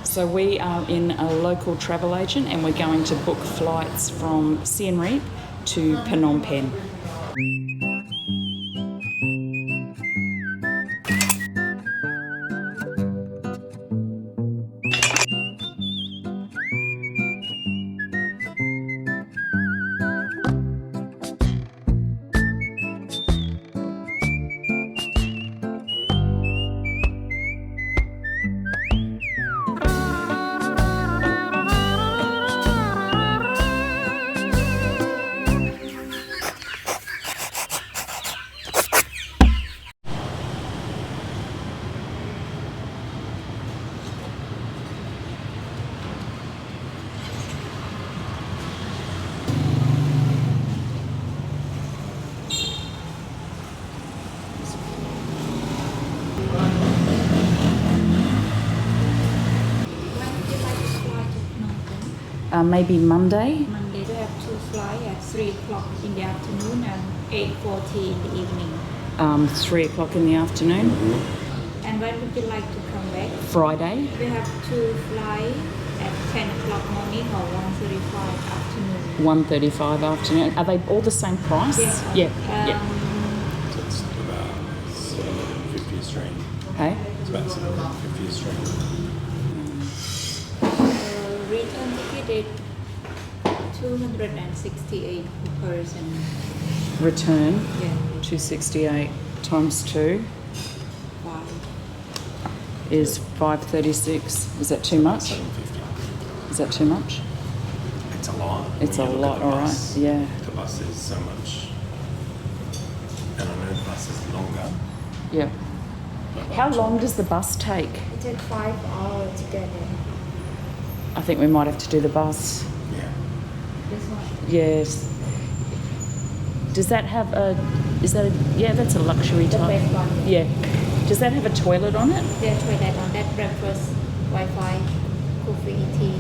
So we are in a local travel agent and we're going to book flights from Siem Reap to Phnom Penh. Maybe Monday? Monday we have 2 flights at 3 o'clock in the afternoon and 8:40 in the evening. 3 o'clock in the afternoon. And when would you like to come back? Friday? We have 2 flights at 10 o'clock morning or 1:35 afternoon. 1:35 afternoon. Are they all the same price? Yeah. Yeah. So it's about 750 Australian. Okay. It's about 750 Australian. Return ticket is 268 per person. Return, Yeah. 268 times 2 5. is 536. Is that too much? 750. Is that too much? It's a lot. It's When a you look lot, at the all right. bus, Yeah. The bus is so much. And I know the bus is longer. Yeah. But How long does the bus take? It takes 5 hours to get there. I think we might have to do the bus. Yeah. This one. Yes. Does that have a, is that a, yeah, that's a luxury The type. best one. Yeah. Does that have a toilet on it? There's toilet on that, breakfast, Wi-Fi, coffee, tea.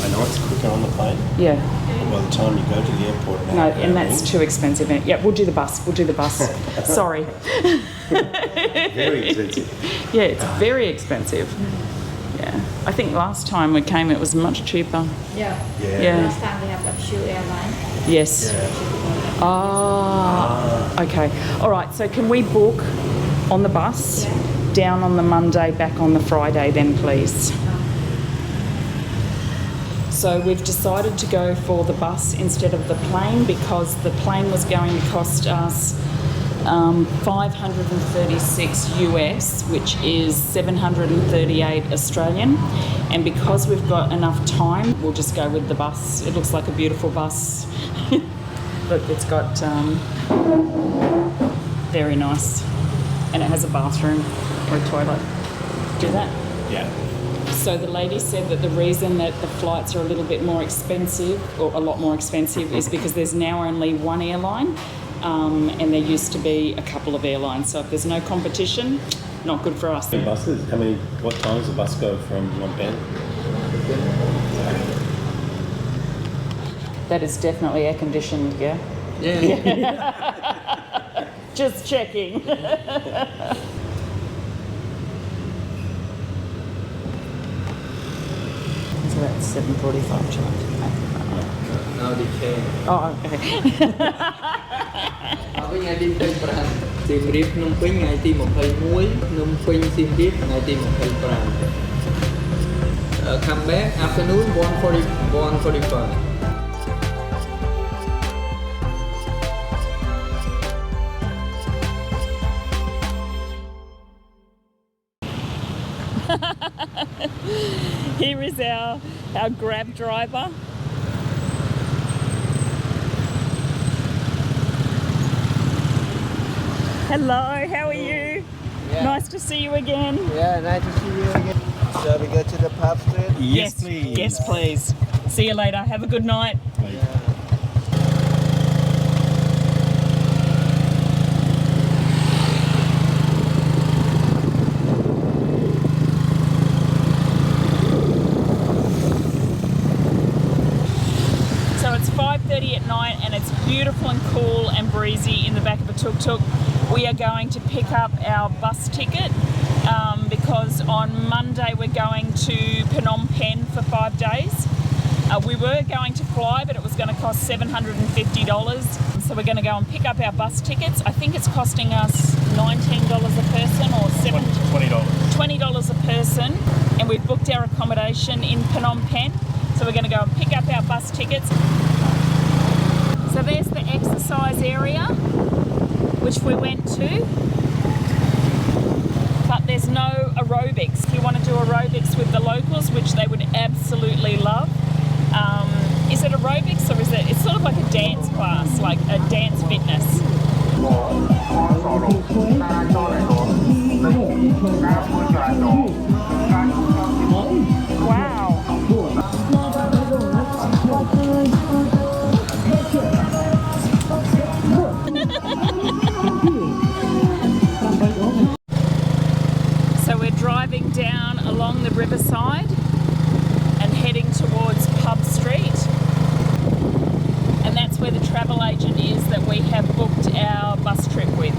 I know it's quicker on the plane, Yeah. but by the time you go to the airport No, and that's too expensive. Yeah, we'll do the bus. We'll do the bus. Sorry. very expensive. Yeah, it's very expensive. Yeah. I think last time we came it was much cheaper. Yeah. Yeah. Last time we have Upshu airline. Yes. Ah. Okay. All right. So can we book on the bus, down on the Monday, back on the Friday then, please? So we've decided to go for the bus instead of the plane because the plane was going to cost us 536 US, which is 738 Australian. And because we've got enough time, we'll just go with the bus. It looks like a beautiful bus. Look, it's got very nice. And it has a bathroom or a toilet. Do that? Yeah. So the lady said that the reason that the flights are a little bit more expensive, or a lot more expensive, is because there's now only one airline, and there used to be a couple of airlines. So if there's no competition, not good for us. The buses, what time does the bus go from Phnom Penh? That is definitely air conditioned, yeah? Yeah. Just checking. So that's 7:45 charge. No, they change. Oh, okay. វិញថ្ងៃទី25 Siem Reap ភ្នំពេញថ្ងៃទី21 ភ្នំពេញ Siem Reap ថ្ងៃទី25 Come back afternoon 1:45 Here is our Grab driver. Hello, how are you? Yeah. Nice to see you again. Yeah, nice to see you again. Shall we go to the pub straight? Yes, please. Yes, please. See you later. Have a good night. So it's 5:30 at night and it's beautiful and cool and breezy in the back of a tuk-tuk. We are going to pick up our bus ticket because on Monday we're going to Phnom Penh for 5 days. We were going to fly, but it was going to cost $750. So we're going to go and pick up our bus tickets. I think it's costing us $19 a person or $20 a person. And we've booked our accommodation in Phnom Penh. So we're going to go and pick up our bus tickets. So there's the exercise area, which we went to. But there's no aerobics. If you want to do aerobics with the locals, which they would absolutely love. Is it aerobics or is it? It's sort of like a dance class, like a dance fitness. Wow. So we're driving down along the riverside and heading towards Pub Street. And that's where the travel agent is that we have booked our bus trip with.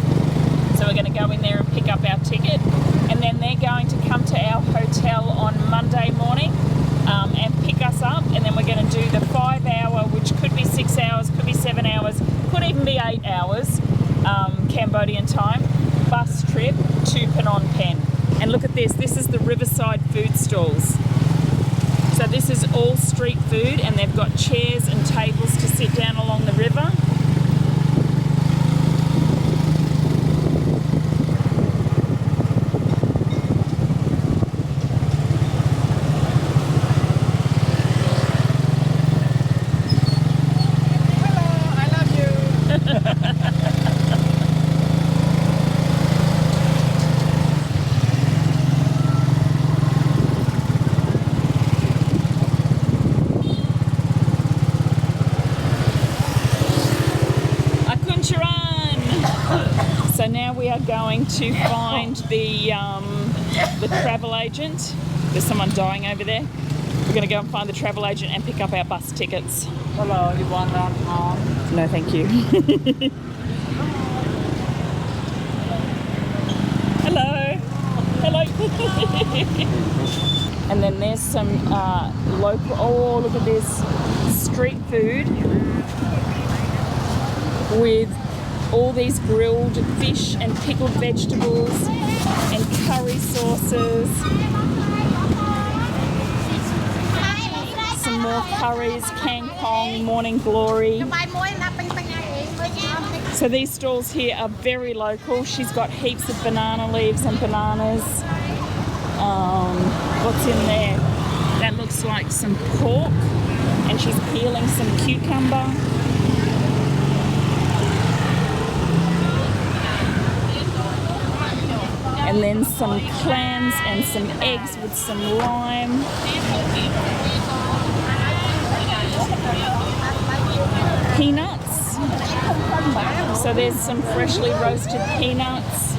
So we're going to go in there and pick up our ticket. And then they're going to come to our hotel on Monday morning and pick us up. And then we're going to do the 5-hour, which could be 6 hours, could be 7 hours, could even be 8 hours, Cambodian time, bus trip to Phnom Penh. And look at this. This is the riverside food stalls. So this is all street food, and they've got chairs and tables to sit down along the river. So now we are going to find the travel agent. There's someone dying over there. We're going to go and find the travel agent and pick up our bus tickets. Hello, you want that on? No, thank you. Hello. Hello. And then there's some local, oh, look at this, street food with all these grilled fish and pickled vegetables and curry sauces. Some more curries, kangkong, morning glory. So these stalls here are very local. She's got heaps of banana leaves and bananas. What's in there? That looks like some pork, and she's peeling some cucumber. And then some clams and some eggs with some lime. Peanuts. So there's some freshly roasted peanuts.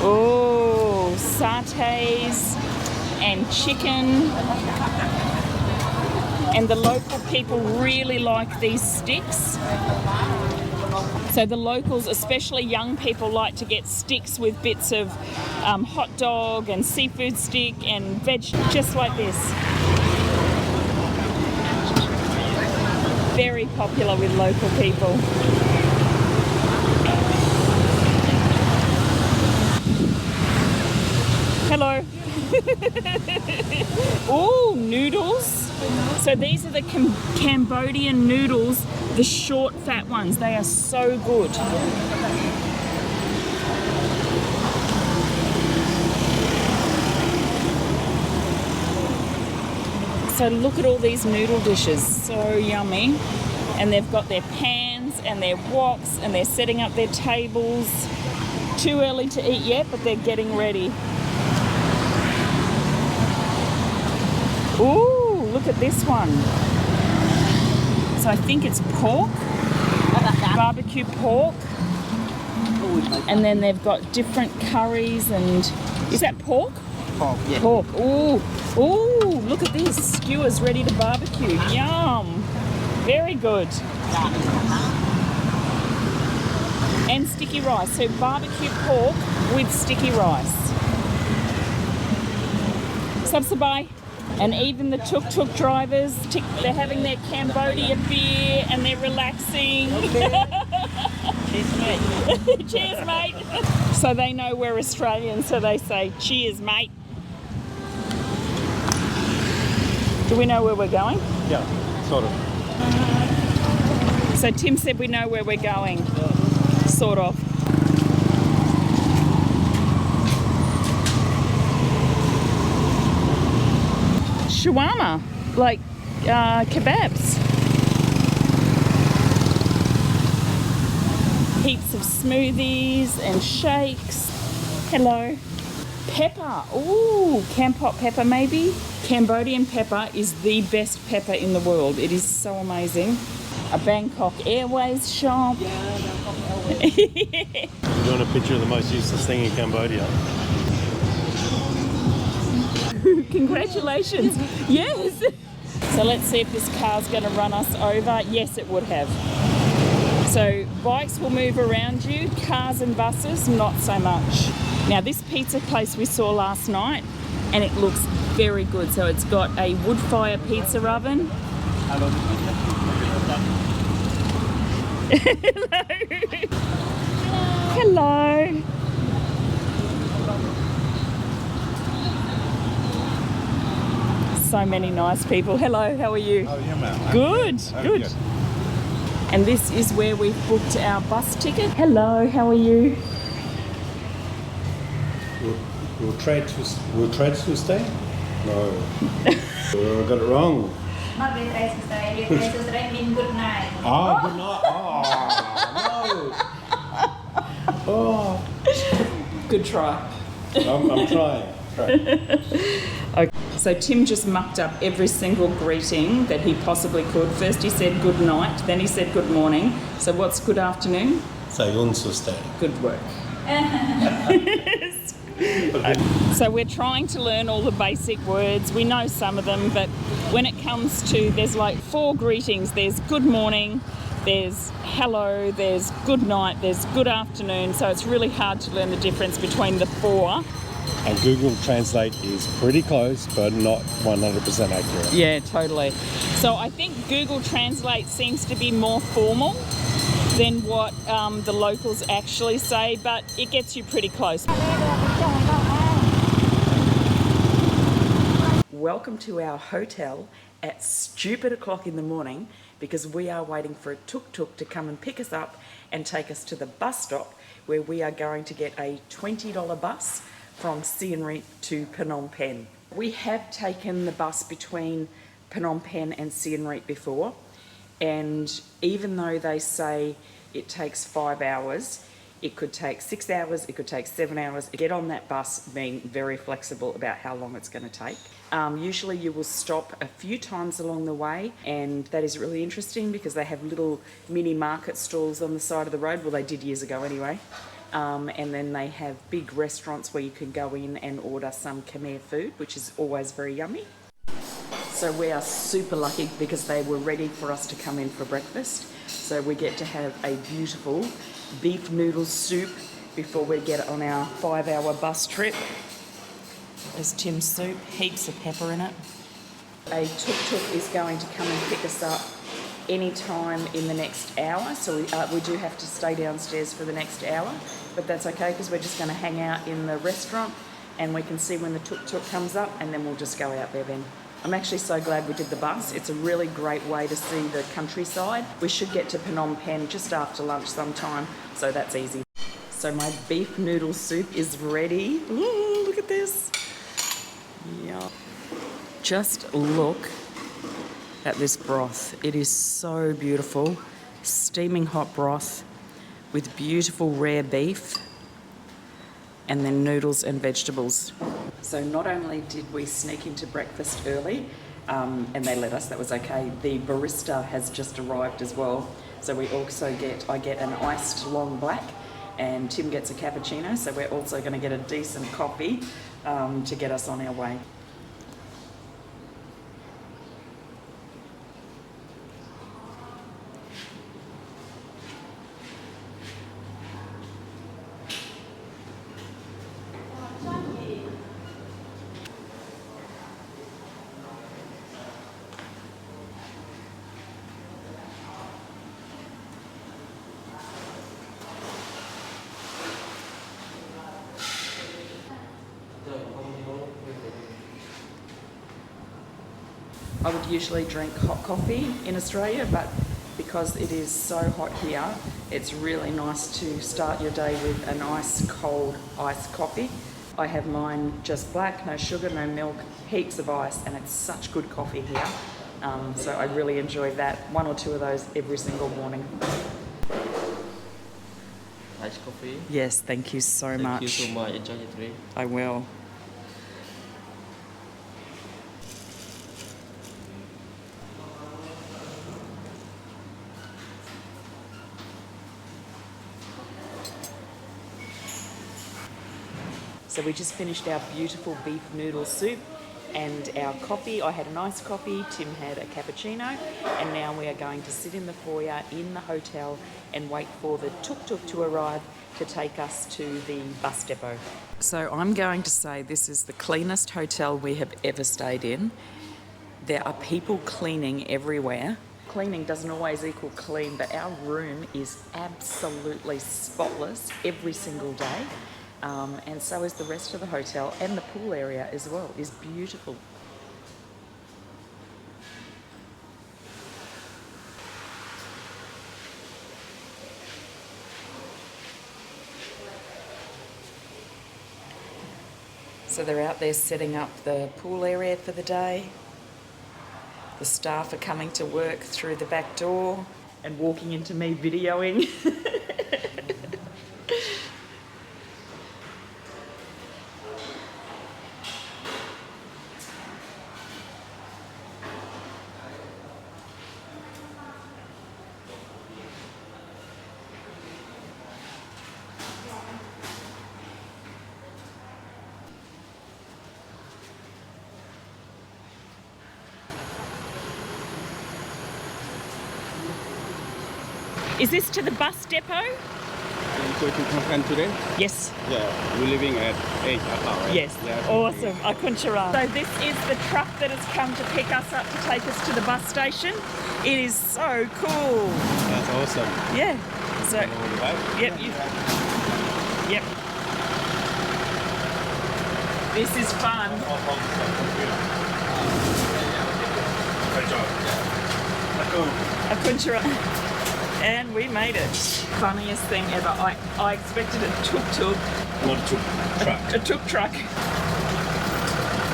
Oh, sautés and chicken. And the local people really like these sticks. So the locals, especially young people, like to get sticks with bits of hot dog and seafood stick and veg, just like this. Very popular with local people. Hello. Oh, noodles. So these are the Cambodian noodles, the short fat ones. They are so good. So look at all these noodle dishes, so yummy. And they've got their pans and their woks and they're setting up their tables. Too early to eat yet, but they're getting ready. Ooh, look at this one. So I think it's pork, barbecue pork. And then they've got different curries and, is that pork? Pork, yeah. Pork, ooh, ooh, look at this, skewers ready to barbecue, yum. Very good. And sticky rice. So barbecue pork with sticky rice. Sabsabai. And even the tuk-tuk drivers, they're having their Cambodia beer and they're relaxing. Cheers, mate. Cheers, mate. So they know we're Australians, so they say, cheers, mate. Do we know where we're going? Yeah, sort of. So Tim said we know where we're going. Sort of. Shawarma, like kebabs. Heaps of smoothies and shakes. Hello. Pepper. Ooh, Kampot pepper maybe. Cambodian pepper is the best pepper in the world. It is so amazing. A Bangkok Airways shop. Yeah, Bangkok Airways. We're doing a picture of the most useless thing in Cambodia. Congratulations. Yes. So let's see if this car's going to run us over. Yes, it would have. So bikes will move around you, cars and buses, not so much. Now this pizza place we saw last night, and it looks very good. So it's got a wood fire pizza oven. Hello. Hello. So many nice people. Hello, how are you? How are you, man? Good, good. And this is where we've booked our bus ticket. Hello, how are you? We'll trade to stay? No. We got it wrong. Not with rice to stay. With rice to stay mean good night. Oh, good night. Oh, no. Oh. Good try. I'm trying. Okay. So Tim just mucked up every single greeting that he possibly could. First he said good night, then he said good morning. So what's good afternoon? Sayun suste. Good work. So we're trying to learn all the basic words. We know some of them, but when it comes to, there's like 4 greetings. There's good morning, there's hello, there's good night, there's good afternoon. So it's really hard to learn the difference between the 4. And Google Translate is pretty close, but not 100% accurate. Yeah, totally. So I think Google Translate seems to be more formal than what the locals actually say, but it gets you pretty close. Welcome to our hotel at stupid o'clock in the morning because we are waiting for a tuk-tuk to come and pick us up and take us to the bus stop where we are going to get a $20 bus from Siem Reap to Phnom Penh. We have taken the bus between Phnom Penh and Siem Reap before, and even though they say it takes 5 hours, it could take 6 hours, it could take 7 hours. Get on that bus being very flexible about how long it's going to take. Usually you will stop a few times along the way, and that is really interesting because they have little mini market stalls on the side of the road. Well, they did years ago anyway. And then they have big restaurants where you can go in and order some Khmer food, which is always very yummy. So we are super lucky because they were ready for us to come in for breakfast. So we get to have a beautiful beef noodle soup before we get on our 5-hour bus trip. There's Tim's soup, heaps of pepper in it. A tuk-tuk is going to come and pick us up any time in the next hour, so we do have to stay downstairs for the next hour, but that's okay because we're just going to hang out in the restaurant and we can see when the tuk-tuk comes up and then we'll just go out there then. I'm actually so glad we did the bus. It's a really great way to see the countryside. We should get to Phnom Penh just after lunch sometime, so that's easy. So my beef noodle soup is ready. Ooh, look at this. Yeah. Just look at this broth. It is so beautiful. Steaming hot broth with beautiful rare beef and then noodles and vegetables. So not only did we sneak into breakfast early, and they let us, that was okay, the barista has just arrived as well. So we also I get an iced long black and Tim gets a cappuccino, so we're also going to get a decent coffee to get us on our way. I would usually drink hot coffee in Australia, but because it is so hot here, it's really nice to start your day with a nice cold iced coffee. I have mine just black, no sugar, no milk, heaps of ice, and it's such good coffee here. So I really enjoy that. 1 or 2 of those every single morning. Iced coffee. Yes, thank you so much. Thank you so much. Enjoy your drink. I will. So we just finished our beautiful beef noodle soup and our coffee. I had a nice coffee, Tim had a cappuccino, and now we are going to sit in the foyer in the hotel and wait for the tuk-tuk to arrive to take us to the bus depot. So I'm going to say this is the cleanest hotel we have ever stayed in. There are people cleaning everywhere. Cleaning doesn't always equal clean, but our room is absolutely spotless every single day. And so is the rest of the hotel, and the pool area as well is beautiful. So they're out there setting up the pool area for the day. The staff are coming to work through the back door and walking into me videoing. Is this to the bus depot? Are you going to Phnom today? Yes. Yeah, we're leaving at 8 o'clock, right? Yes. Yeah, Awesome. Akunchara. So this is the truck that has come to pick us up to take us to the bus station. It is so cool. That's awesome. Yeah. So, Right? yep. Yep. This is fun. Akunchara. And we made it. Funniest thing ever. I expected a tuk-tuk. Not a truck. A tuk-truck.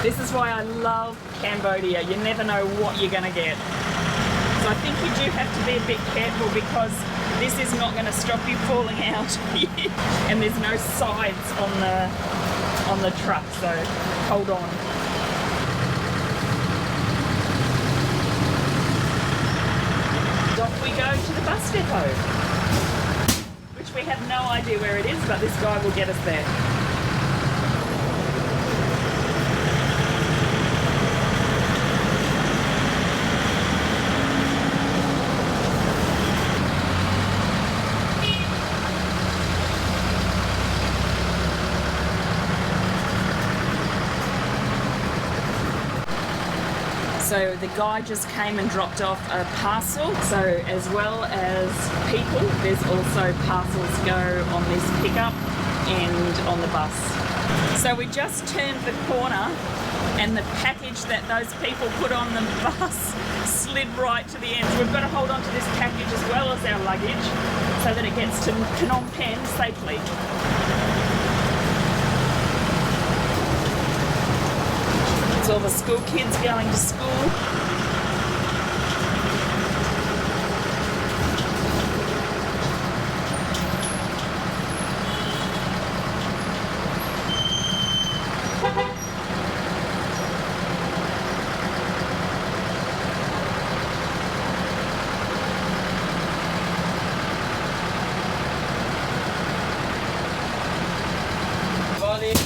This is why I love Cambodia. You never know what you're going to get. So I think you do have to be a bit careful because this is not going to stop you falling out. And there's no sides on the truck, so hold on. Off we go to the bus depot, which we have no idea where it is, but this guy will get us there. So the guy just came and dropped off a parcel. So as well as people, there's also parcels go on this pickup and on the bus. So we just turned the corner and the package that those people put on the bus slid right to the end. So we've got to hold on to this package as well as our luggage so that it gets to Phnom Penh safely. It's all the school kids going to school.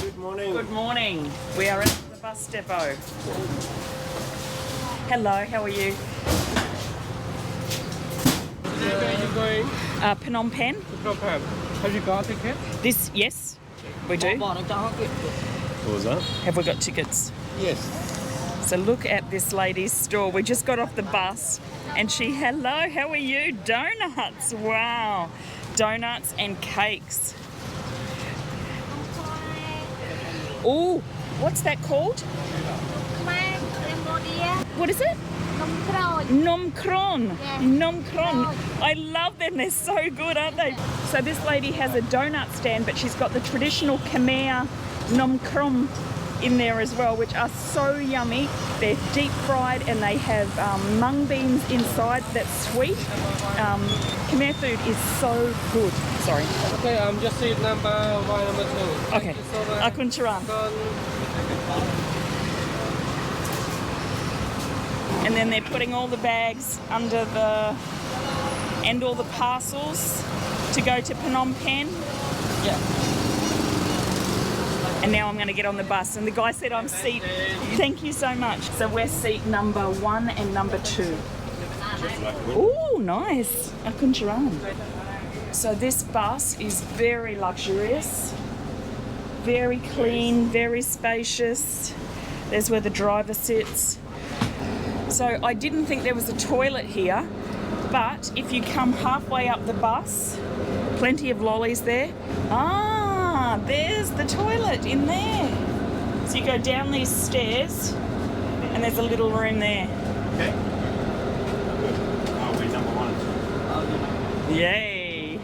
Good morning. Good morning. We are at the bus depot. Hello, how are you? Where are you going? Phnom Penh. Phnom Penh. Have you got a ticket? This, yes, we do. What was that? Have we got tickets? Yes. So look at this lady's store. We just got off the bus and she, hello, how are you? Donuts, wow. Donuts and cakes. Oh, what's that called? What is it? Nom Kron. Yes. Nom Kron. I love them. They're so good, aren't they? So this lady has a donut stand, but she's got the traditional Khmer Nom Kron in there as well, which are so yummy. They're deep fried and they have mung beans inside. That's sweet. Khmer food is so good. Sorry. Okay, just seat number 1, number 2. Okay. Akun Charan. And then they're putting all the bags under the, and all the parcels to go to Phnom Penh. Yeah. And now I'm going to get on the bus. And the guy said I'm seat, thank you so much. So we're seat number 1 and number 2. Oh, nice. Akun Charan. So this bus is very luxurious, very clean, very spacious. There's where the driver sits. So I didn't think there was a toilet here, but if you come halfway up the bus, plenty of lollies there. Ah, there's the toilet in there. So you go down these stairs and there's a little room there. Okay. Oh, we're number 1. Yay.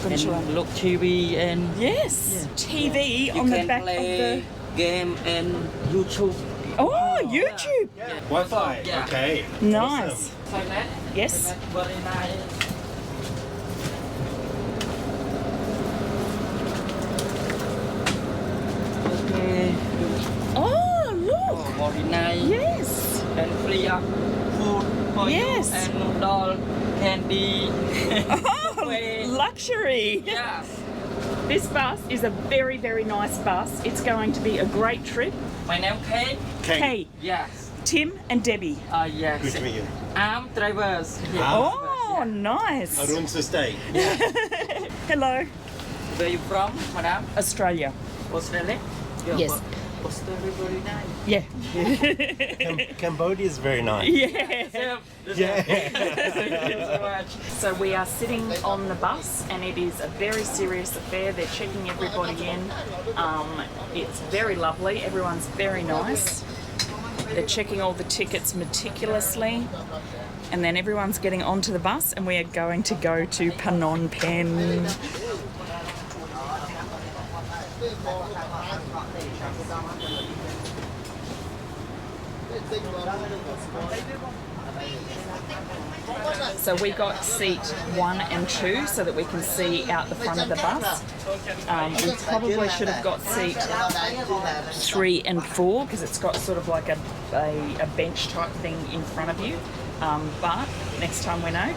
And look TV and Yes, TV you on the can back play of game and YouTube. the... Oh, YouTube. Wi-Fi. Yeah. Okay. Nice. Thailand. Yes. Very nice. Okay. Oh, look. Very nice. Yes. And free food for Yes. you and noodle, candy. Oh, luxury. Yeah. This bus is a very, very nice bus. It's going to be a great trip. My name Kay. Kay, Yes. Tim and Debbie. Yes. Good to meet you. I'm drivers. Yes. Oh, nice. Arun Sustain. Hello. Where you from, madam? Australia. Australia? Yeah, Yes. but Australia very nice. Yeah. Cambodia is very nice. Yeah. Thank you so much. So we are sitting on the bus and it is a very serious affair. They're checking everybody in. It's very lovely. Everyone's very nice. They're checking all the tickets meticulously. And then everyone's getting onto the bus and we are going to go to Phnom Penh. So we got seat 1 and 2 so that we can see out the front of the bus. We probably should have got seat 3 and 4 because it's got sort of like a bench type thing in front of you. But next time we know.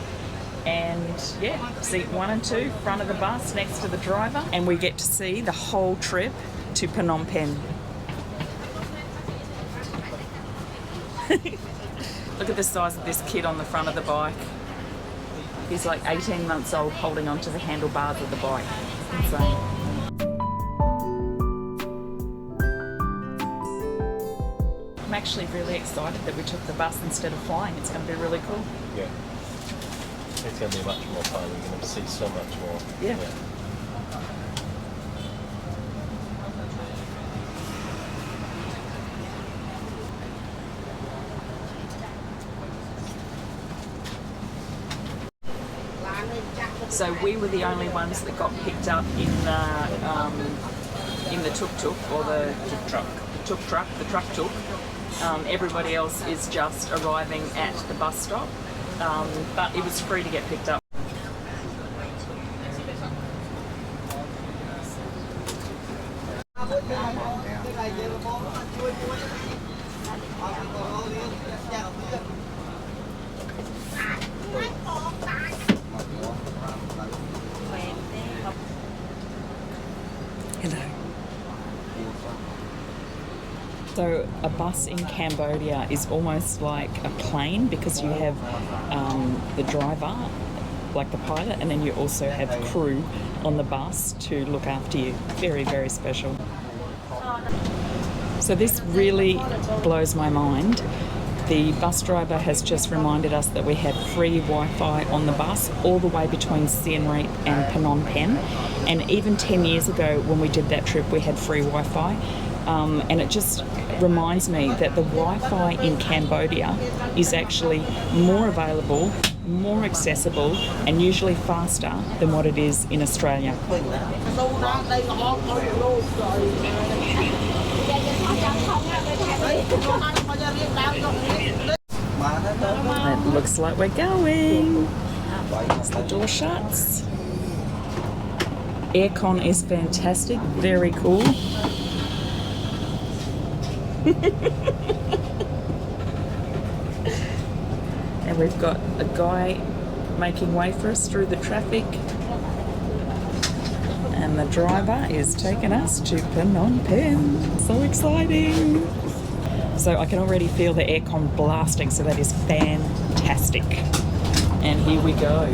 And yeah, seat 1 and 2, front of the bus next to the driver. And we get to see the whole trip to Phnom Penh. Look at the size of this kid on the front of the bike. He's like 18 months old holding onto the handlebars of the bike. Insane. I'm actually really excited that we took the bus instead of flying. It's going to be really cool. Yeah. It's going to be much more fun. You're going to see so much more. Yeah. So we were the only ones that got picked up in the tuk-tuk or the truck-tuk. Everybody else is just arriving at the bus stop, but it was free to get picked up. Hello. So a bus in Cambodia is almost like a plane because you have the driver, like the pilot, and then you also have crew on the bus to look after you. Very, very special. So this really blows my mind. The bus driver has just reminded us that we have free Wi-Fi on the bus all the way between Siem Reap and Phnom Penh. And even 10 years ago when we did that trip, we had free Wi-Fi. And it just reminds me that the Wi-Fi in Cambodia is actually more available, more accessible, and usually faster than what it is in Australia. It looks like we're going. As the door shuts. Aircon is fantastic, very cool. And we've got a guy making way for us through the traffic. And the driver is taking us to Phnom Penh. So exciting. So I can already feel the aircon blasting, so that is fantastic. And here we go.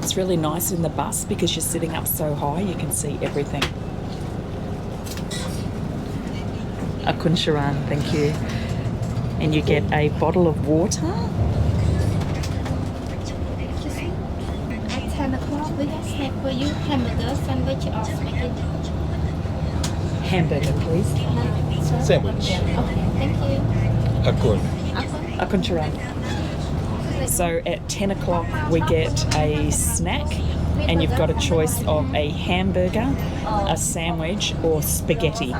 It's really nice in the bus because you're sitting up so high, you can see everything. Akun Sharan, thank you. And you get a bottle of water. At 10 o'clock, we have snack for you, hamburger, sandwich, or spaghetti. Hamburger, please. Sandwich. Okay, thank you. Akun. Akun Sharan. So at 10 o'clock we get a snack, and you've got a choice of a hamburger, a sandwich, or spaghetti.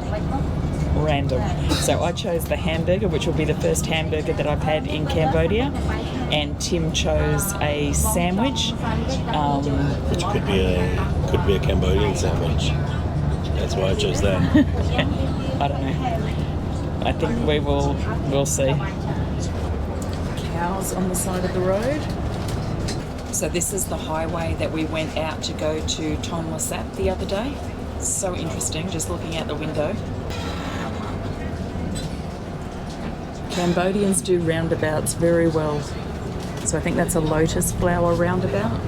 Random. So I chose the hamburger, which will be the first hamburger that I've had in Cambodia, and Tim chose a sandwich, Which could be a Cambodian sandwich. That's why I chose that. I don't know. I think we'll see. Cows on the side of the road. So this is the highway that we went out to go to Tonle Sap the other day. So interesting, just looking out the window. Cambodians do roundabouts very well. So I think that's a lotus flower roundabout.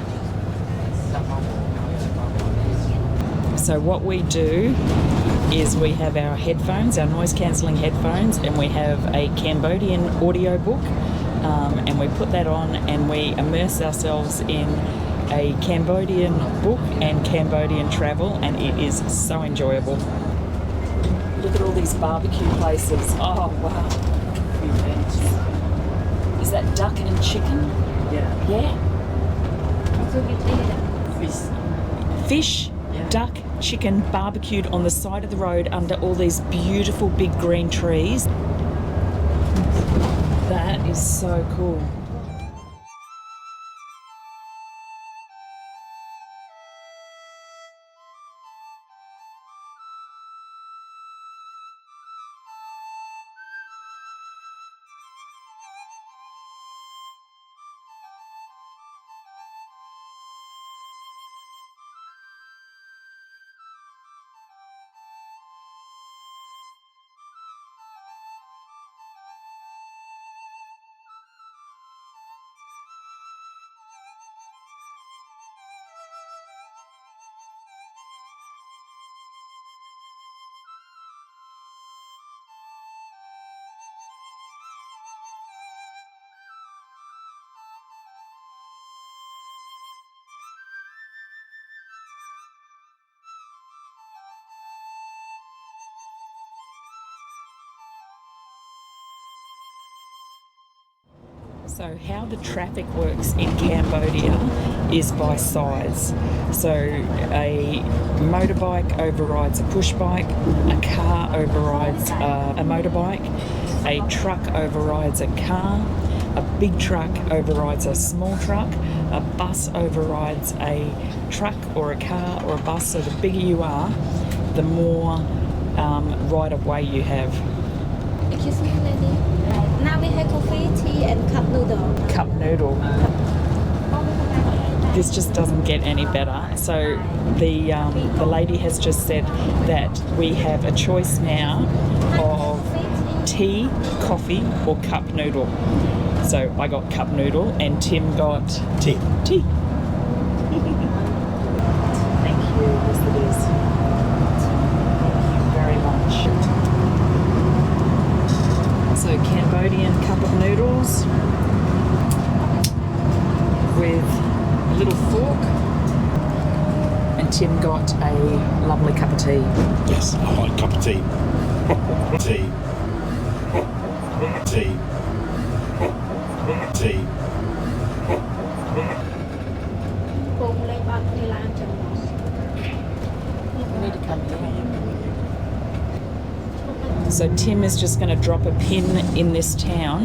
So what we do is we have our headphones, our noise cancelling headphones, and we have a Cambodian audio book, and we put that on and we immerse ourselves in a Cambodian book and Cambodian travel, and it is so enjoyable. Look at all these barbecue places. Oh wow. Is that duck and chicken? Yeah. Yeah. Fish. Fish, duck, chicken, barbecued on the side of the road under all these beautiful big green trees. That is so cool. So how the traffic works in Cambodia is by size. So a motorbike overrides a push bike, a car overrides a motorbike, a truck overrides a car, a big truck overrides a small truck, a bus overrides a truck or a car or a bus. So the bigger you are, the more right of way you have. Excuse me, lady. Now we have coffee, tea, and cup noodle. Cup noodle. This just doesn't get any better. So the lady has just said that we have a choice now of tea, coffee, or cup noodle. So I got cup noodle and Tim got Tea. tea. Thank you. Yes, it is. Thank you very much. So Cambodian cup of noodles with a little fork. Tim got a lovely cup of tea. Yes, a hot cup of tea. Tea. Tea. Tea. ពងលេងបាត់គ្នាឡើងចឹងមក Need to come here. So Tim is just going to drop a pin in this town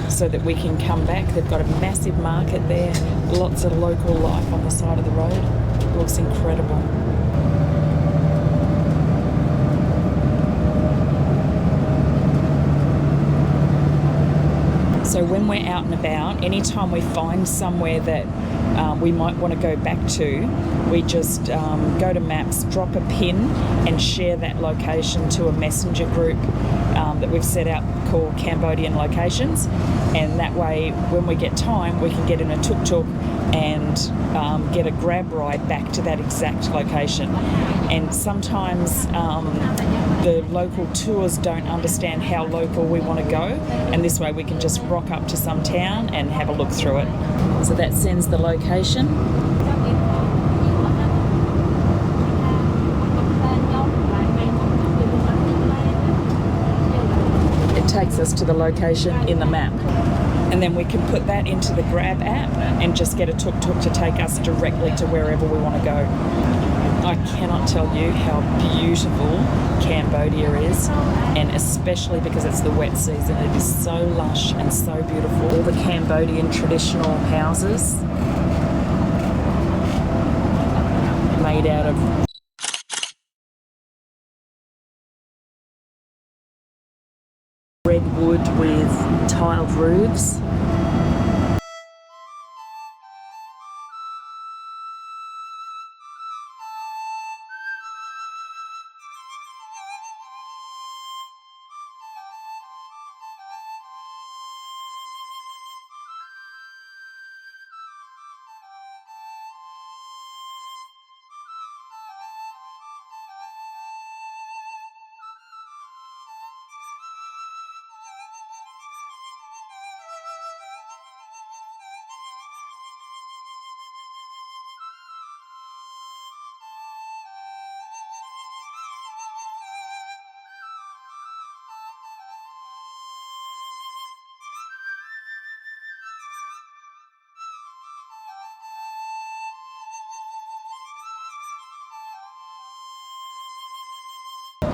so that we can come back. They've got a massive market there, lots of local life on the side of the road. It looks incredible. So when we're out and about, anytime we find somewhere that we might want to go back to, we just go to maps, drop a pin and share that location to a messenger group that we've set up called Cambodian Locations. And that way, when we get time, we can get in a tuk-tuk and get a grab ride back to that exact location. And sometimes the local tours don't understand how local we want to go, and this way we can just rock up to some town and have a look through it. So that sends the location. It takes us to the location in the map. And then we can put that into the Grab app and just get a tuk-tuk to take us directly to wherever we want to go. I cannot tell you how beautiful Cambodia is, and especially because it's the wet season, it is so lush and so beautiful. All the Cambodian traditional houses made out of red wood with tiled roofs.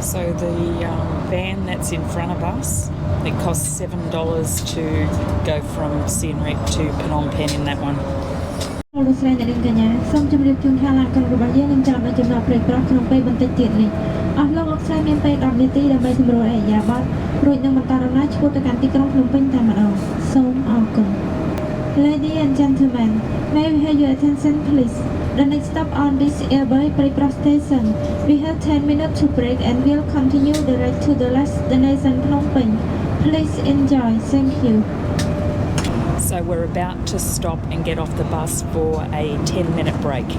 So the van that's in front of us, it costs $7 to go from Siem Reap to Phnom Penh in that one. លោកស្រីអ្នកនាងកញ្ញាសូមជម្រាបជូនថាឡានក្រុងរបស់យើងនឹងចាំឲ្យចំណតព្រៃប្រោះក្នុងពេលបន្តិចទៀតនេះអស់លោកស្រីមានពេល10នាទីដើម្បីសម្រួលអរិយាប័ត្ររួចនឹងបន្តដំណើរឆ្ពោះទៅកាន់ទីក្រុងភ្នំពេញតែម្ដងសូមអរគុណ Ladies and gentlemen, may we have your attention please. The next stop on this airway Pripra station. We have 10 minutes to break and we'll continue direct to the destination Phnom Penh. Please enjoy. Thank you. So we're about to stop and get off the bus for a 10-minute break.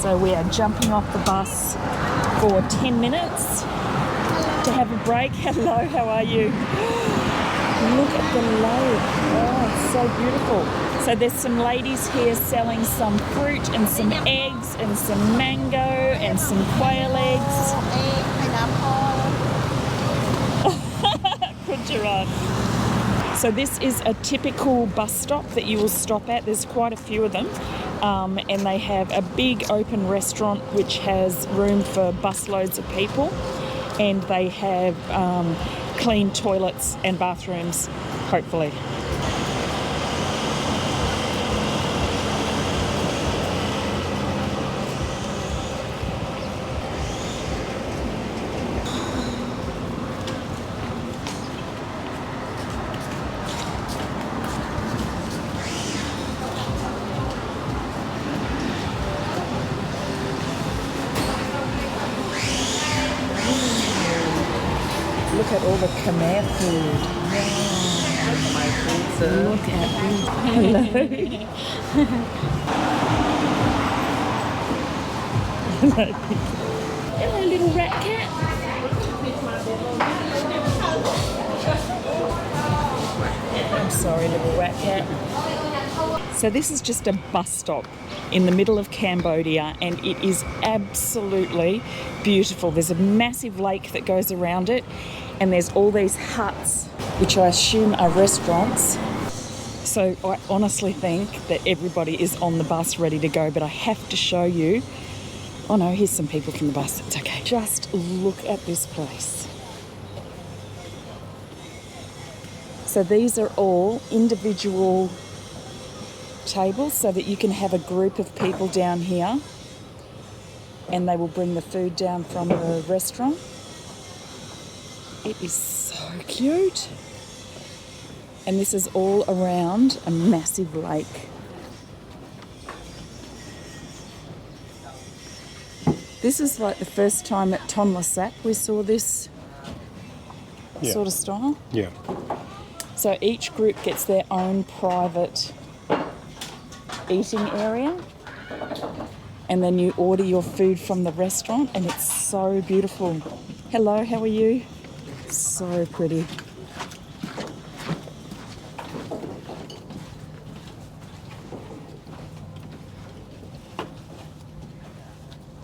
So we are jumping off the bus for 10 minutes to have a break. Hello, how are you? Look at the lake. Oh, it's so beautiful. So there's some ladies here selling some fruit and some eggs and some mango and some quail eggs. Good Gerard. So this is a typical bus stop that you will stop at. There's quite a few of them. And they have a big open restaurant which has room for busloads of people, and they have clean toilets and bathrooms, hopefully. Look at all the Khmer food. My food, sir. Look at hello. Hello. Hello, little rat cat. I'm sorry, little rat cat. So this is just a bus stop in the middle of Cambodia, and it is absolutely beautiful. There's a massive lake that goes around it, and there's all these huts, which I assume are restaurants. So I honestly think that everybody is on the bus ready to go, but I have to show you. Oh no, here's some people from the bus. It's okay. Just look at this place. So these are all individual tables so that you can have a group of people down here, and they will bring the food down from the restaurant. It is so cute. And this is all around a massive lake. This is like the first time at Tonle Sap we saw this sort of style. Yeah. So each group gets their own private eating area, and then you order your food from the restaurant, and it's so beautiful. Hello, how are you? So pretty.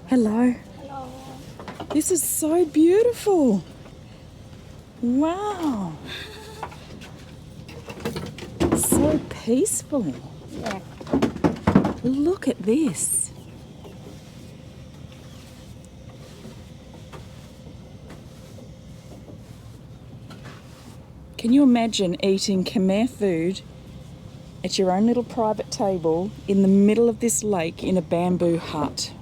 Hello. Hello. This is so beautiful. Wow. So peaceful. Yeah. Look at this. Can you imagine eating Khmer food at your own little private table in the middle of this lake in a bamboo hut?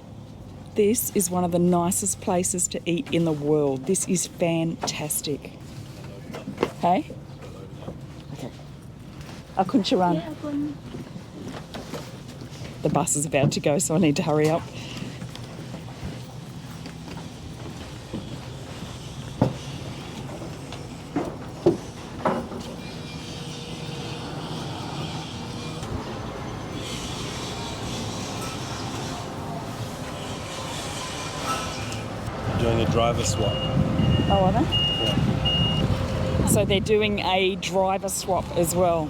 This is one of the nicest places to eat in the world. This is fantastic. Hey? Okay. Akuncharan. Yeah, Kun. The bus is about to go, so I need to hurry up. Doing a driver swap. Oh, are they? Yeah. So they're doing a driver swap as well.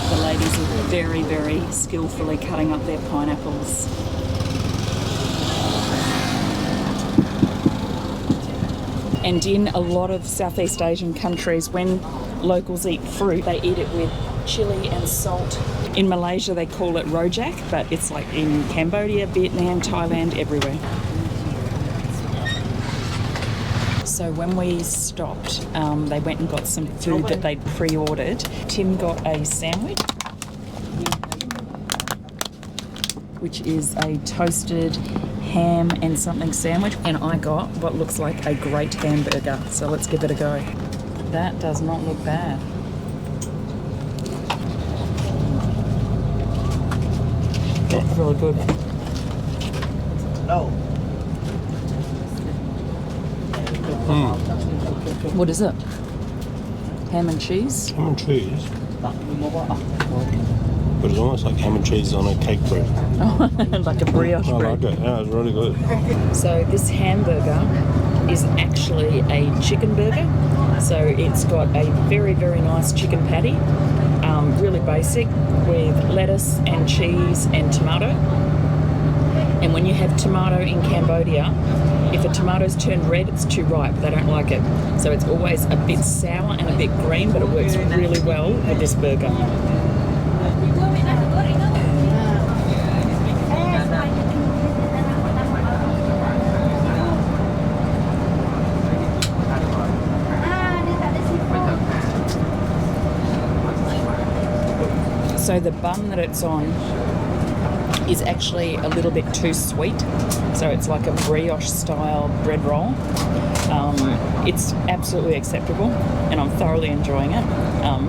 The ladies are very, very skillfully cutting up their pineapples. And in a lot of Southeast Asian countries, when locals eat fruit, they eat it with chili and salt. In Malaysia, they call it rojak, but it's like in Cambodia, Vietnam, Thailand, everywhere. So when we stopped, they went and got some food that they'd pre-ordered. Tim got a sandwich, which is a toasted ham and something sandwich, and I got what looks like a great hamburger. So let's give it a go. That does not look bad. That's really good. What is it? Ham and cheese? Ham and cheese. But it's almost like ham and cheese on a cake bread. Like a brioche I bread. like it. Yeah, it's really good. So this hamburger is actually a chicken burger. So it's got a very, very nice chicken patty, really basic, with lettuce and cheese and tomato. And when you have tomato in Cambodia, if a tomato's turned red, it's too ripe. They don't like it. So it's always a bit sour and a bit green, but it works really well with this burger. So the bun that it's on is actually a little bit too sweet. So it's like a brioche style bread roll. It's absolutely acceptable and I'm thoroughly enjoying it,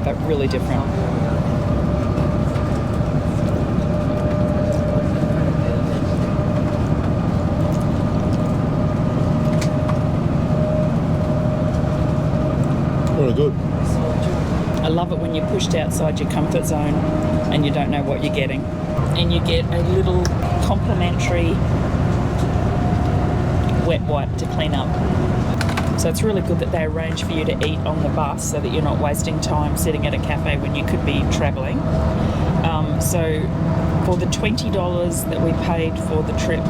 but really different. Very good. I love it when you're pushed outside your comfort zone and you don't know what you're getting. And you get a little complimentary wet wipe to clean up. So it's really good that they arrange for you to eat on the bus so that you're not wasting time sitting at a cafe when you could be travelling. So for the $20 that we paid for the trip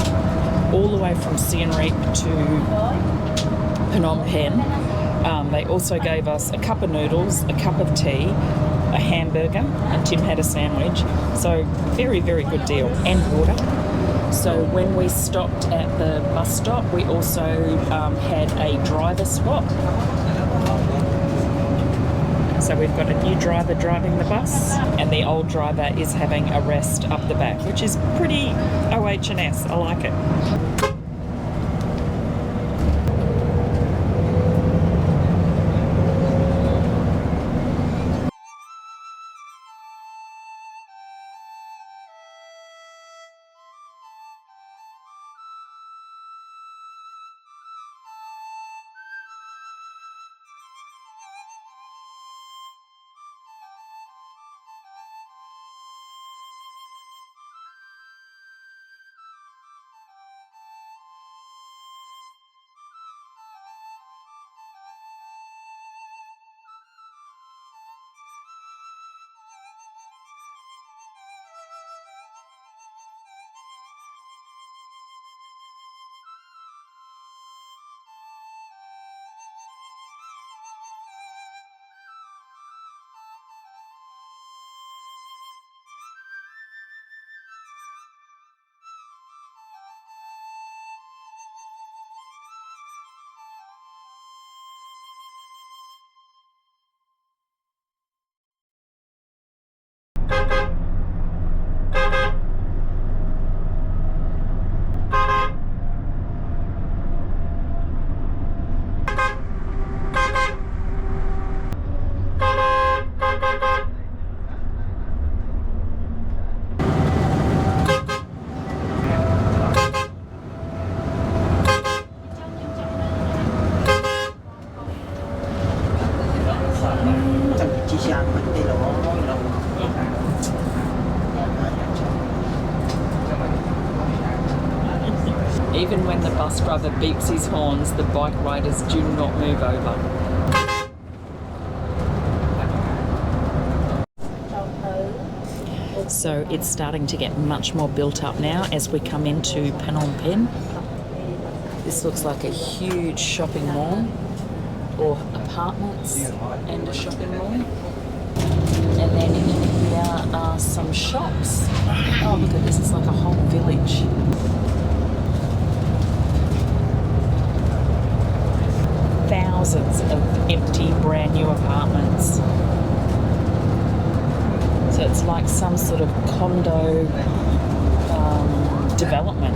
all the way from Siem Reap to Phnom Penh, they also gave us a cup of noodles, a cup of tea, a hamburger, and Tim had a sandwich. So very, very good deal. And water. So when we stopped at the bus stop, we also had a driver swap. So we've got a new driver driving the bus and the old driver is having a rest up the back, which is pretty OH&S. I like it. Even when the bus driver beeps his horns, the bike riders do not move over. So it's starting to get much more built up now as we come into Phnom Penh. This looks like a huge shopping mall, or apartments and a shopping mall. And then in here are some shops. Oh, look at this, it's like a whole village. Thousands of empty, brand new apartments. So it's like some sort of condo development.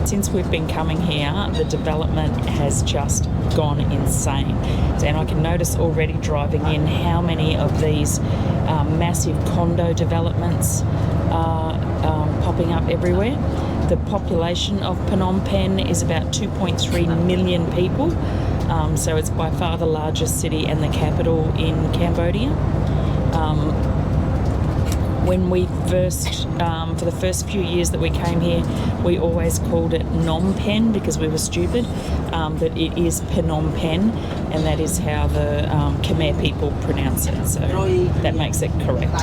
Since we've been coming here, the development has just gone insane. And I can notice already driving in how many of these massive condo developments are popping up everywhere. The population of Phnom Penh is about 2.3 million people. So it's by far the largest city and the capital in Cambodia. When we first, for the first few years that we came here, we always called it Phnom Penh because we were stupid, but it is Phnom Penh, and that is how the Khmer people pronounce it, so that makes it correct.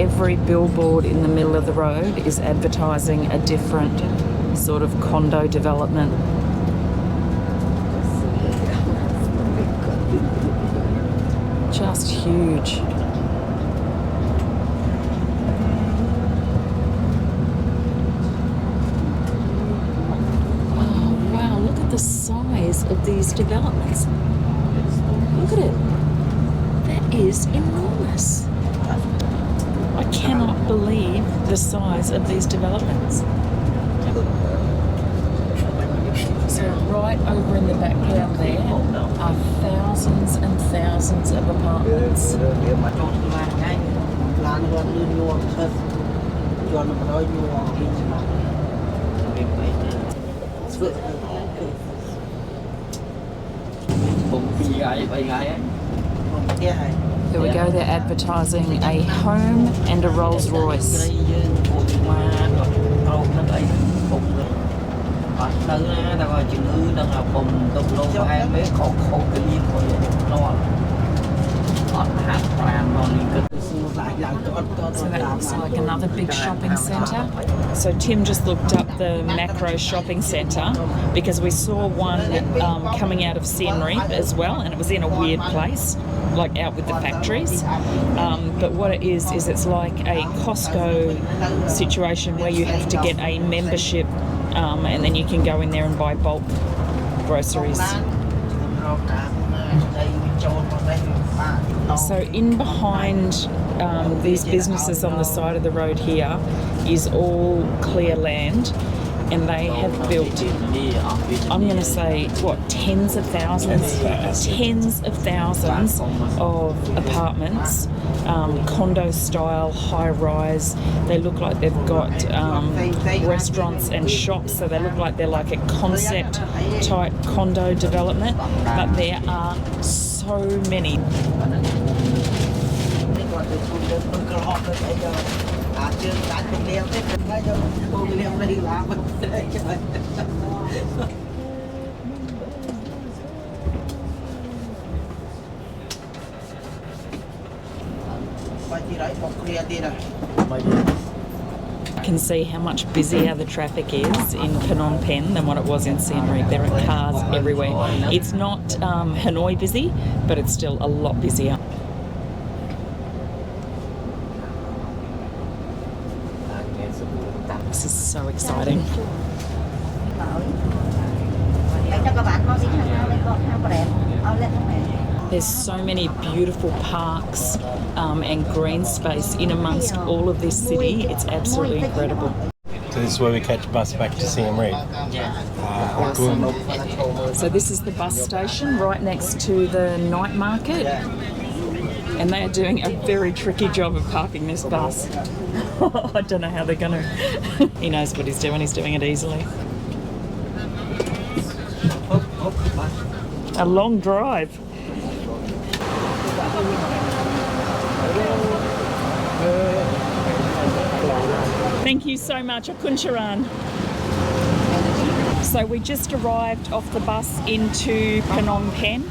Every billboard in the middle of the road is advertising a different sort of condo development. Just huge. Oh wow, look at the size of these developments. Look at it. That is enormous. I cannot believe the size of these developments. So right over in the background there are thousands and thousands of apartments. Here we go, they're advertising a home and a Rolls Royce. So that looks like another big shopping centre. So Tim just looked up the macro shopping centre because we saw one coming out of Siem Reap as well, and it was in a weird place, like out with the factories. But what it is it's like a Costco situation where you have to get a membership and then you can go in there and buy bulk groceries. So in behind these businesses on the side of the road here is all clear land, and they have built, I'm going to say, what, tens of thousands of apartments, condo style, high rise. They look like they've got restaurants and shops, so they look like they're like a concept type condo development, but there are so many. You can see how much busier the traffic is in Phnom Penh than what it was in Siem Reap. There are cars everywhere. It's not Hanoi busy, but it's still a lot busier. This is so exciting. There's so many beautiful parks and green space in amongst all of this city. It's absolutely incredible. So this is where we catch a bus back to Siem Reap. So this is the bus station right next to the night market. And they are doing a very tricky job of parking this bus. I don't know how they're going to. He knows what he's doing it easily. A long drive. Thank you so much, Akuncharan. So we just arrived off the bus into Phnom Penh.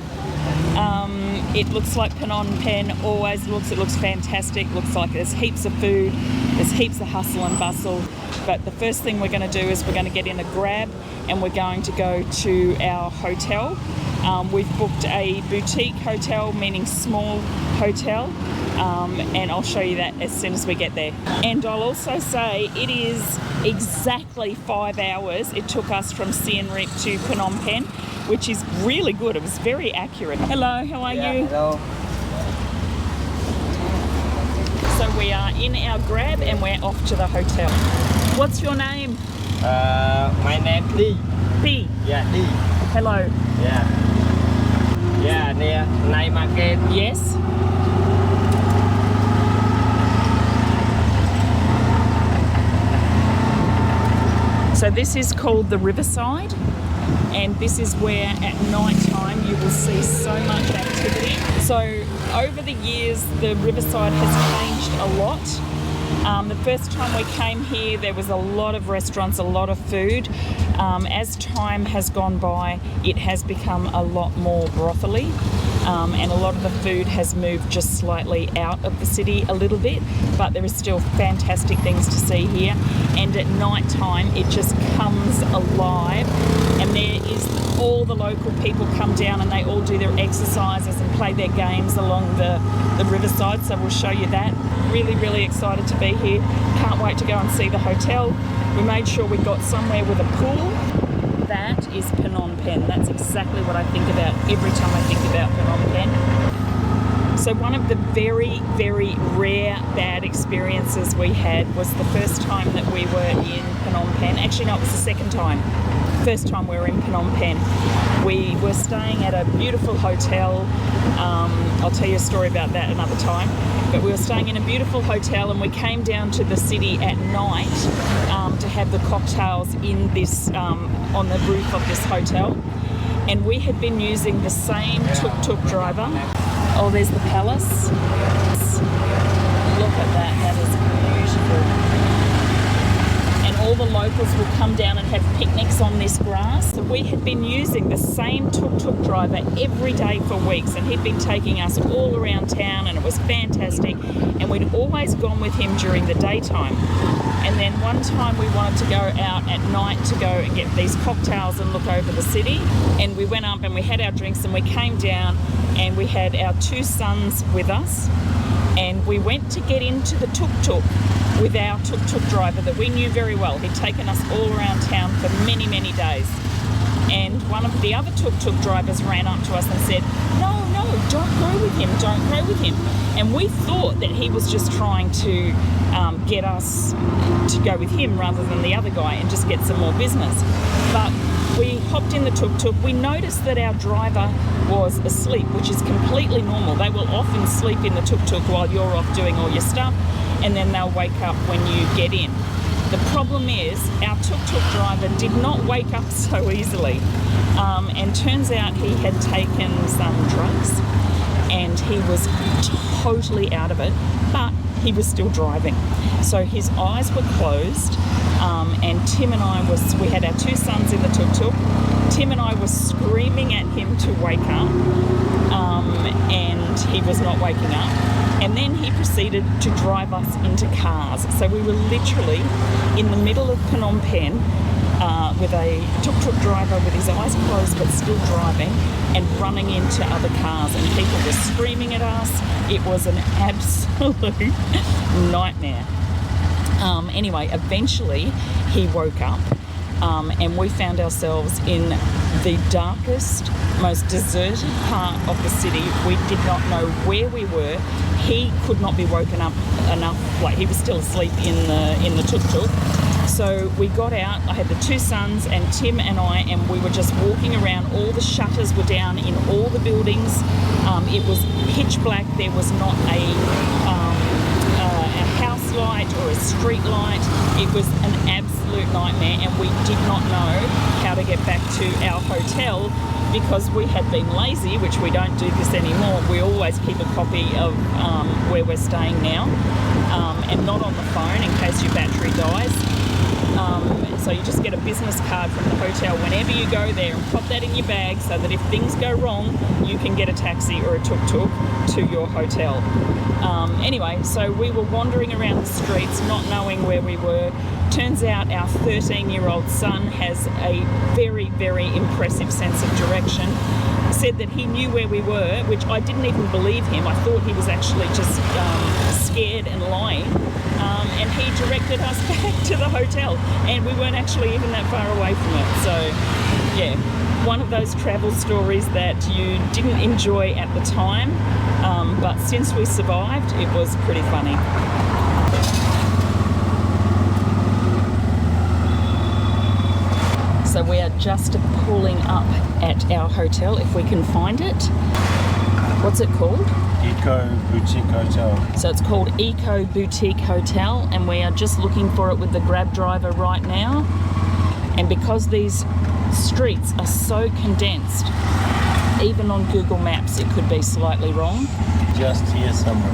It looks like Phnom Penh always looks. It looks fantastic. Looks like there's heaps of food. There's heaps of hustle and bustle. But the first thing we're going to do is we're going to get in a Grab and we're going to go to our hotel. We've booked a boutique hotel, meaning small hotel, and I'll show you that as soon as we get there. And I'll also say it is exactly 5 hours it took us from Siem Reap to Phnom Penh, which is really good. It was very accurate. Hello, how are you? Hello. So we are in our Grab and we're off to the hotel. What's your name? My name D. B. Yeah, D. Hello. Yeah. Yeah, near night market. Yes. So this is called the Riverside, and this is where at night time you will see so much activity. So over the years the Riverside has changed a lot. The first time we came here there was a lot of restaurants, a lot of food. As time has gone by it has become a lot more brothely. And a lot of the food has moved just slightly out of the city a little bit, but there is still fantastic things to see here. And at night time it just comes alive, and there is all the local people come down and they all do their exercises and play their games along the riverside, so we'll show you that. Really, really excited to be here. Can't wait to go and see the hotel. We made sure we got somewhere with a pool that that is Phnom Penh. That's exactly what I think about every time I think about Phnom Penh. So one of the very, very rare bad experiences we had was the first time that we were in Phnom Penh. Actually, no, it was the second time. First time we were in Phnom Penh. We were staying at a beautiful hotel. I'll tell you a story about that another time. But we were staying in a beautiful hotel and we came down to the city at night to have the cocktails in this on the roof of this hotel. And we had been using the same tuk-tuk driver. Oh, there's the palace. Look at that. That is beautiful. And all the locals will come down and have picnics on this grass. So we had been using the same tuk-tuk driver every day for weeks, and he'd been taking us all around town, and it was fantastic. And we'd always gone with him during the daytime. And then one time we wanted to go out at night to go and get these cocktails and look over the city. And we went up and we had our drinks and we came down and we had our 2 sons with us. And we went to get into the tuk-tuk with our tuk-tuk driver that we knew very well. He'd taken us all around town for many, many days. And one of the other tuk-tuk drivers ran up to us and said, no, don't go with him, don't go with him. And we thought that he was just trying to get us to go with him rather than the other guy and just get some more business. But we hopped in the tuk-tuk. We noticed that our driver was asleep, which is completely normal. They will often sleep in the tuk-tuk while you're off doing all your stuff, and then they'll wake up when you get in. The problem is our tuk-tuk driver did not wake up so easily, and turns out he had taken some drugs and he was totally out of it, but he was still driving. So his eyes were closed, and Tim and I we had our 2 sons in the tuk-tuk. Tim and I were screaming at him to wake up, and he was not waking up. And then he proceeded to drive us into cars. So we were literally in the middle of Phnom Penh with a tuk-tuk driver with his eyes closed but still driving and running into other cars, and people were screaming at us. It was an absolute nightmare. Anyway, eventually he woke up and we found ourselves in the darkest, most deserted part of the city. We did not know where we were. He could not be woken up enough, like he was still asleep in the tuk-tuk. So we got out, I had the 2 sons and Tim and I, and we were just walking around. All the shutters were down in all the buildings. It was pitch black. There was not a house light or a street light. It was an absolute nightmare, and we did not know how to get back to our hotel because we had been lazy, which we don't do this anymore. We always keep a copy of where we're staying now, and not on the phone in case your battery dies. So you just get a business card from the hotel whenever you go there and pop that in your bag so that if things go wrong, you can get a taxi or a tuk-tuk to your hotel. Anyway, so we were wandering around the streets not knowing where we were. Turns out our 13-year-old son has a very, very impressive sense of direction. Said that he knew where we were, which I didn't even believe him. I thought he was actually just scared and lying. And he directed us back to the hotel, and we weren't actually even that far away from it. So, yeah, one of those travel stories that you didn't enjoy at the time, but since we survived, it was pretty funny. So we are just pulling up at our hotel, if we can find it. What's it called? Eco Boutique Hotel. So it's called Eco Boutique Hotel, and we are just looking for it with the Grab driver right now. And because these streets are so condensed, even on Google Maps it could be slightly wrong. Just here somewhere.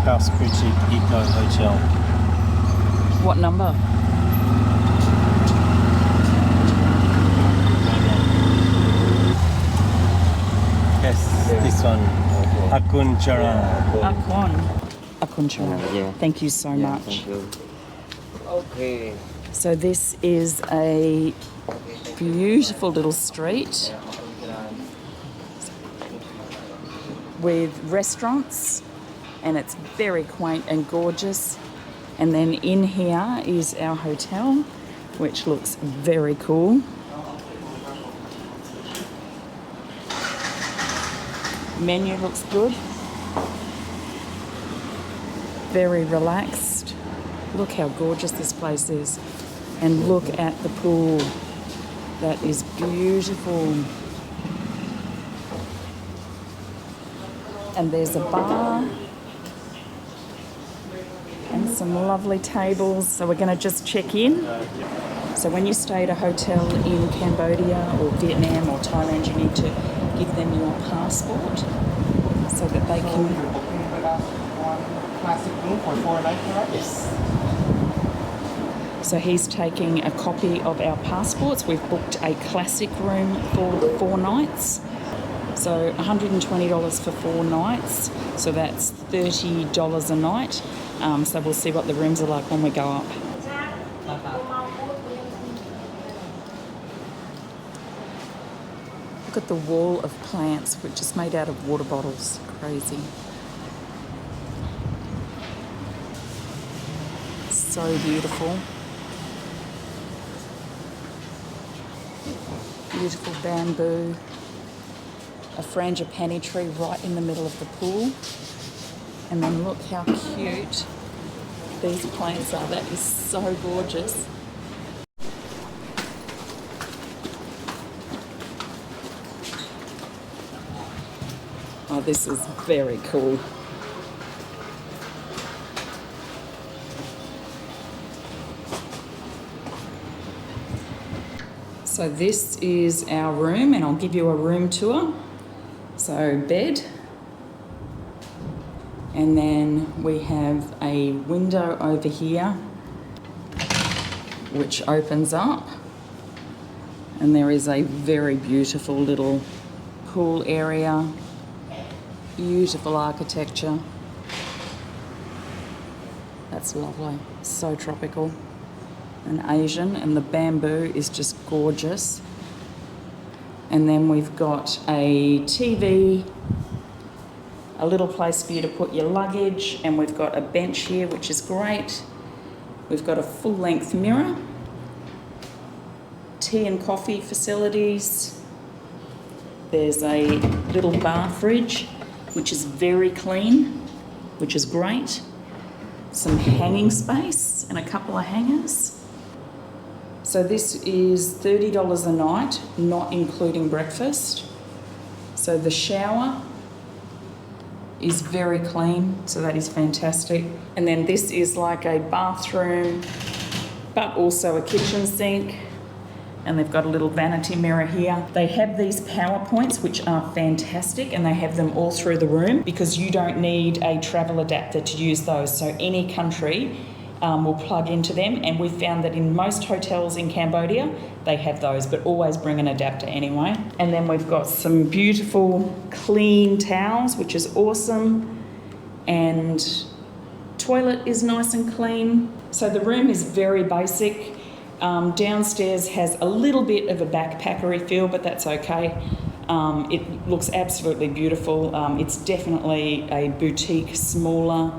House Boutique Eco Hotel. What number? Yes, this one. Akun Chara. Akon Chara. Yeah. Thank you so Yeah, much. thank you. Okay. So this is a beautiful little street with restaurants, and it's very quaint and gorgeous. And then in here is our hotel, which looks very cool. Menu looks good. Very relaxed. Look how gorgeous this place is. And look at the pool. That is beautiful. And there's a bar and some lovely tables. So we're going to just check in. So when you stay at a hotel in Cambodia or Vietnam or Thailand, you need to give them your passport so that they can... Classic room for 4 nights, correct? Yes. So he's taking a copy of our passports. We've booked a classic room for 4 nights. So $120 for 4 nights. So that's $30 a night. So we'll see what the rooms are like when we go up. Look at the wall of plants, which is made out of water bottles. Crazy. So beautiful. Beautiful bamboo. A frangipani tree right in the middle of the pool. And then look how cute these plants are. That is so gorgeous. Oh, this is very cool. So this is our room, and I'll give you a room tour. So bed, and then we have a window over here which opens up, and there is a very beautiful little pool area. Beautiful architecture. That's lovely. So tropical and Asian, and the bamboo is just gorgeous. And then we've got a TV, a little place for you to put your luggage, and we've got a bench here, which is great. We've got a full-length mirror, tea and coffee facilities. There's a little bar fridge, which is very clean, which is great. Some hanging space and a couple of hangers. So this is $30 a night, not including breakfast. So the shower is very clean, so that is fantastic. And then this is like a bathroom, but also a kitchen sink. And they've got a little vanity mirror here. They have these PowerPoints, which are fantastic, and they have them all through the room because you don't need a travel adapter to use those. So any country will plug into them, and we found that in most hotels in Cambodia, they have those, but always bring an adapter anyway. And then we've got some beautiful clean towels, which is awesome. And toilet is nice and clean. So the room is very basic. Downstairs has a little bit of a backpackery feel, but that's okay. It looks absolutely beautiful. It's definitely a boutique, smaller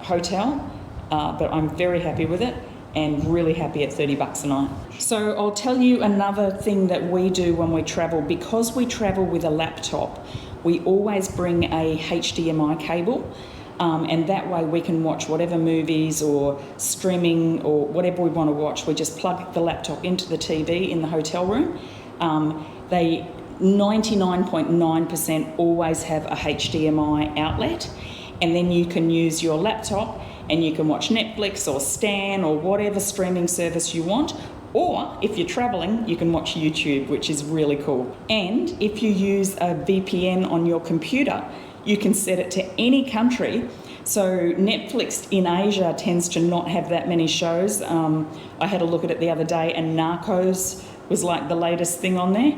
hotel, but I'm very happy with it and really happy at $30 a night. So I'll tell you another thing that we do when we travel. Because we travel with a laptop, we always bring a HDMI cable. And that way we can watch whatever movies or streaming or whatever we want to watch. We just plug the laptop into the TV in the hotel room. They 99.9% always have a HDMI outlet, and then you can use your laptop and you can watch Netflix or Stan or whatever streaming service you want. Or if you're traveling, you can watch YouTube, which is really cool. And if you use a VPN on your computer, you can set it to any country. So Netflix in Asia tends to not have that many shows. I had a look at it the other day, and Narcos was like the latest thing on there.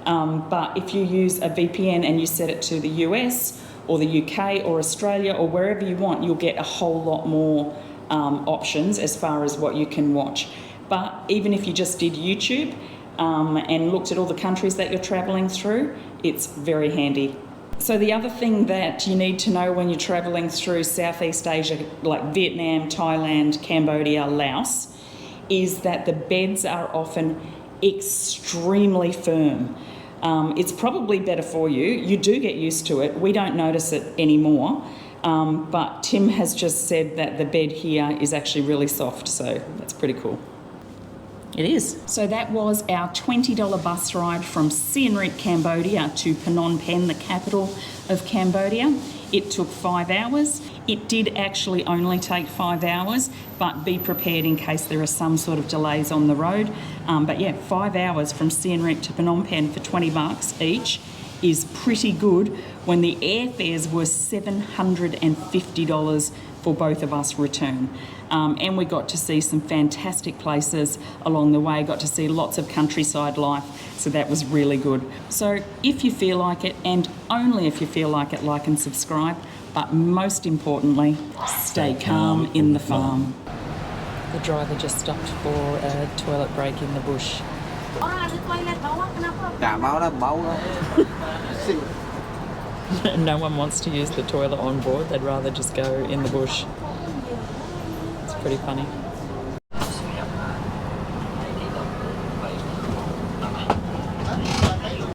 But if you use a VPN and you set it to the US or the UK or Australia or wherever you want, you'll get a whole lot more options as far as what you can watch. But even if you just did YouTube and looked at all the countries that you're traveling through, it's very handy. So the other thing that you need to know when you're travelling through Southeast Asia, like Vietnam, Thailand, Cambodia, Laos, is that the beds are often extremely firm. It's probably better for you. You do get used to it. We don't notice it anymore. But Tim has just said that the bed here is actually really soft, so that's pretty cool. It is. So that was our $20 bus ride from Siem Reap, Cambodia to Phnom Penh, the capital of Cambodia. It took 5 hours. It did actually only take 5 hours, but be prepared in case there are some sort of delays on the road. But yeah, 5 hours from Siem Reap to Phnom Penh for $20 each is pretty good when the airfares were $750 for both of us return. And we got to see some fantastic places along the way, got to see lots of countryside life, so that was really good. So if you feel like it, and only if you feel like it, like and subscribe, but most importantly, stay calm in the farm. The driver just stopped for a toilet break in the bush. Chả báo đâu, báo đâu. No one wants to use the toilet on board, they'd rather just go in the bush. It's pretty funny.